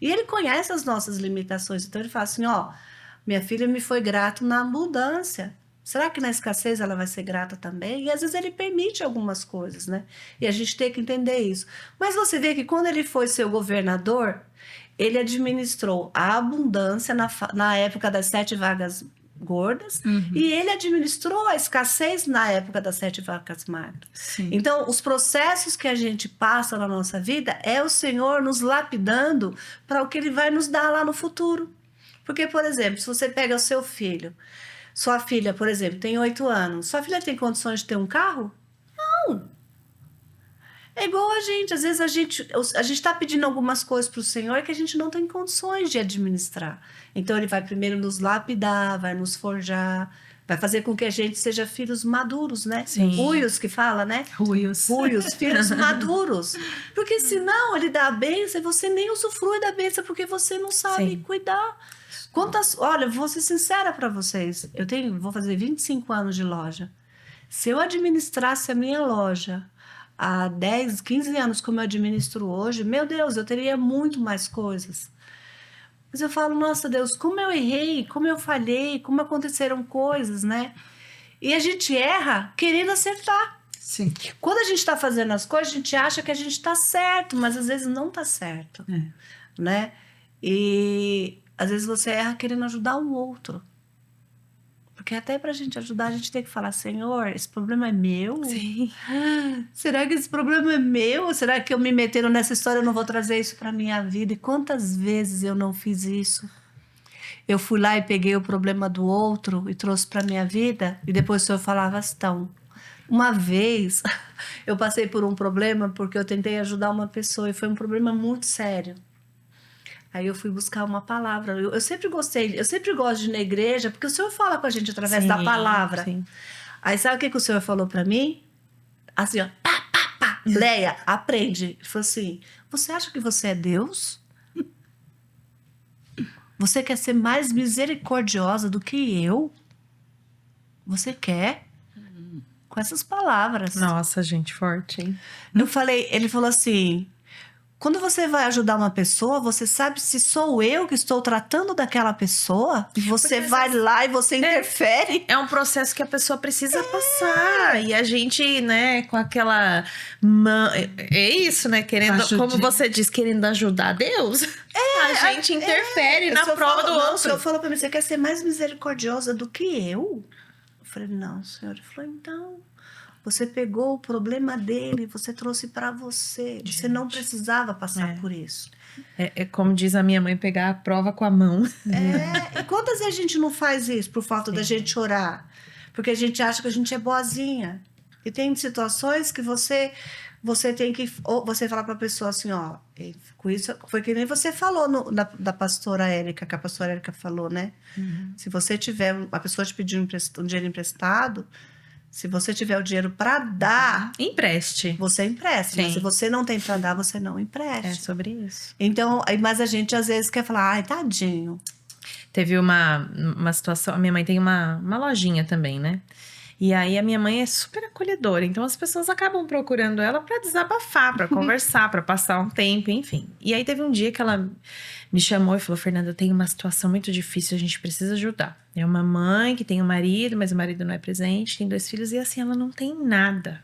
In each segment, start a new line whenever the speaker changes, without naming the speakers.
E ele conhece as nossas limitações, então ele fala assim: ó, minha filha me foi grato na abundância. Será que na escassez ela vai ser grata também? E às vezes ele permite algumas coisas, né? E a gente tem que entender isso. Mas você vê que quando ele foi seu governador, ele administrou a abundância na época das 7 vacas gordas, e ele administrou a escassez na época das 7 vacas magras.
Sim.
Então, os processos que a gente passa na nossa vida é o Senhor nos lapidando para o que Ele vai nos dar lá no futuro. Porque, por exemplo, se você pega o seu filho, sua filha, por exemplo, tem 8 anos, sua filha tem condições de ter um carro? Não. É igual a gente, às vezes a gente está pedindo algumas coisas para o Senhor que a gente não tem condições de administrar. Então Ele vai primeiro nos lapidar, vai nos forjar, vai fazer com que a gente seja filhos maduros, né?
Sim.
Ruios que fala, né?
Ruios.
Ruios, filhos maduros. Porque senão Ele dá a bênção e você nem usufrui da bênção porque você não sabe
Sim.
cuidar. Olha, vou ser sincera para vocês. Vou fazer 25 anos de loja. Se eu administrasse a minha loja há 10, 15 anos como eu administro hoje, meu Deus, eu teria muito mais coisas. Mas eu falo, nossa Deus, como eu errei, como eu falhei, como aconteceram coisas, né? E a gente erra querendo acertar.
Sim.
Quando a gente está fazendo as coisas, a gente acha que a gente está certo, mas às vezes não está certo, né? E às vezes você erra querendo ajudar o outro. Porque até pra gente ajudar, a gente tem que falar: Senhor, esse problema é meu?
Sim.
Será que esse problema é meu? Será que eu me metendo nessa história eu não vou trazer isso pra minha vida? E quantas vezes eu não fiz isso? Eu fui lá e peguei o problema do outro e trouxe pra minha vida, e depois o Senhor falava assim. Uma vez eu passei por um problema porque eu tentei ajudar uma pessoa e foi um problema muito sério. Aí eu fui buscar uma palavra. Eu sempre gostei, eu sempre gosto de ir na igreja, porque o Senhor fala com a gente através da palavra.
Sim.
Aí sabe o que o Senhor falou pra mim? Assim, ó, pá, pá, pá. Leia, aprende. Ele falou assim: você acha que você é Deus? Você quer ser mais misericordiosa do que eu? Você quer? Com essas palavras.
Nossa, gente, forte, hein?
Ele falou assim: quando você vai ajudar uma pessoa, você sabe se sou eu que estou tratando daquela pessoa? E você
Porque
vai lá e você interfere?
É um processo que a pessoa precisa passar. E a gente, né, com aquela... É isso, né? Querendo, como você diz, querendo ajudar Deus. A gente interfere na prova do outro.
O Senhor falou pra mim: você quer ser mais misericordiosa do que eu? Eu falei: não, Senhor. Ele falou: então... Você pegou o problema dele, você trouxe para você. Gente. Você não precisava passar por isso.
É como diz a minha mãe, pegar a prova com a mão.
E quantas vezes a gente não faz isso por falta da gente orar? Porque a gente acha que a gente é boazinha. E tem situações que você tem que... Ou você falar para a pessoa assim, ó... Com isso, foi que nem você falou da pastora Érica, que a pastora Érica falou, né? Se você tiver... A pessoa te pedir um dinheiro emprestado... Se você tiver o dinheiro para dar...
Empreste.
Você empresta. Sim. Mas se você não tem para dar, você não empreste.
É sobre isso.
Então, mas a gente às vezes quer falar: ai, tadinho.
Teve uma situação... A minha mãe tem uma lojinha também, né? E aí a minha mãe é super acolhedora. Então as pessoas acabam procurando ela para desabafar, para conversar, para passar um tempo, enfim. E aí teve um dia que ela me chamou e falou: Fernanda, eu tenho uma situação muito difícil, a gente precisa ajudar. É uma mãe que tem um marido, mas o marido não é presente, tem 2 filhos, e assim, ela não tem nada.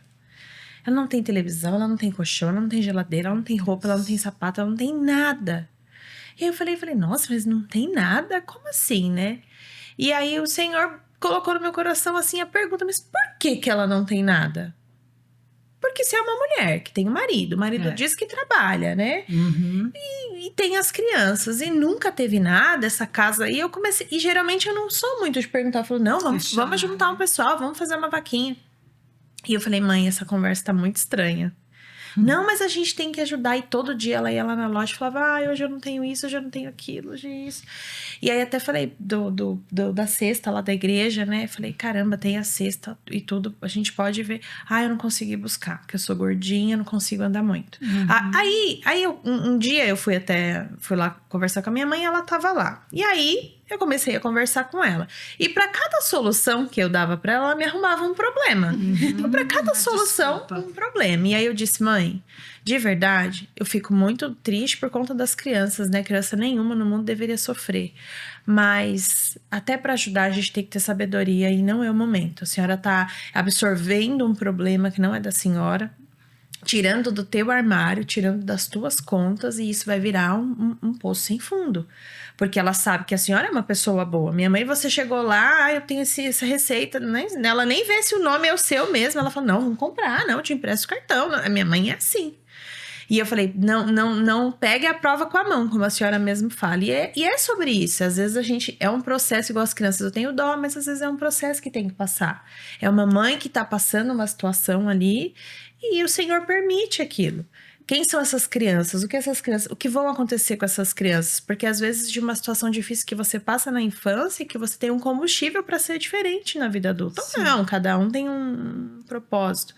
Ela não tem televisão, ela não tem colchão, ela não tem geladeira, ela não tem roupa, ela não tem sapato, ela não tem nada. E aí eu falei, nossa, mas não tem nada? Como assim, né? E aí o Senhor colocou no meu coração assim a pergunta: mas por que ela não tem nada? Porque se é uma mulher que tem um marido, o marido diz que trabalha, né? E tem as crianças, e nunca teve nada, essa casa. E eu comecei, e geralmente eu não sou muito de perguntar, eu falo: não, vamos juntar um pessoal, vamos fazer uma vaquinha. E eu falei: mãe, essa conversa tá muito estranha. Não, mas a gente tem que ajudar. E todo dia ela ia lá na loja e falava: hoje eu não tenho isso, hoje eu não tenho aquilo, hoje isso. E aí até falei da cesta lá da igreja, né? Falei: caramba, tem a cesta e tudo, a gente pode ver. Eu não consegui buscar, porque eu sou gordinha, não consigo andar muito. Aí um dia eu fui lá conversar com a minha mãe e ela tava lá. E aí eu comecei a conversar com ela. E para cada solução que eu dava para ela, ela me arrumava um problema. Então, para cada solução, um problema. E aí eu disse, mãe, de verdade, eu fico muito triste por conta das crianças, né? Criança nenhuma no mundo deveria sofrer. Mas até para ajudar, a gente tem que ter sabedoria e não é o momento. A senhora tá absorvendo um problema que não é da senhora, tirando do teu armário, tirando das tuas contas, e isso vai virar um poço sem fundo. Porque ela sabe que a senhora é uma pessoa boa. Minha mãe, você chegou lá, eu tenho essa receita, né? Ela nem vê se o nome é o seu mesmo. Ela fala, não, vamos comprar, não, eu te empresto o cartão. A minha mãe é assim. E eu falei, não pegue a prova com a mão, como a senhora mesmo fala. E é sobre isso. Às vezes a gente, é um processo igual as crianças, eu tenho dó, mas às vezes é um processo que tem que passar. É uma mãe que tá passando uma situação ali e o Senhor permite aquilo. Quem são essas crianças? O que vão acontecer com essas crianças? Porque às vezes de uma situação difícil que você passa na infância, que você tem um combustível para ser diferente na vida adulta. Ou não, cada um tem um propósito.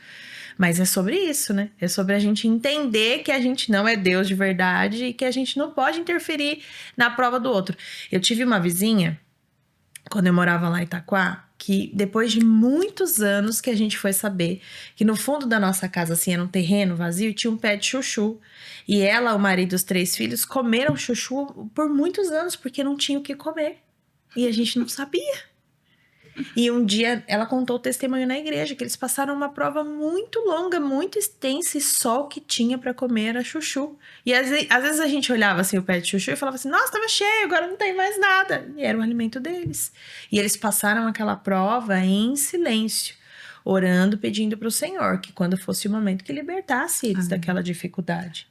Mas é sobre isso, né? É sobre a gente entender que a gente não é Deus de verdade e que a gente não pode interferir na prova do outro. Eu tive uma vizinha, quando eu morava lá em Itaquá, que depois de muitos anos que a gente foi saber que no fundo da nossa casa, assim, era um terreno vazio, tinha um pé de chuchu. E ela, o marido e os 3 filhos comeram chuchu por muitos anos, porque não tinha o que comer. E a gente não sabia. E um dia ela contou o testemunho na igreja, que eles passaram uma prova muito longa, muito extensa, e só o que tinha para comer era chuchu. E às vezes a gente olhava assim o pé de chuchu e falava assim, nossa, tava cheio, agora não tem mais nada. E era o alimento deles. E eles passaram aquela prova em silêncio, orando, pedindo para o Senhor que quando fosse o momento que libertasse eles daquela dificuldade.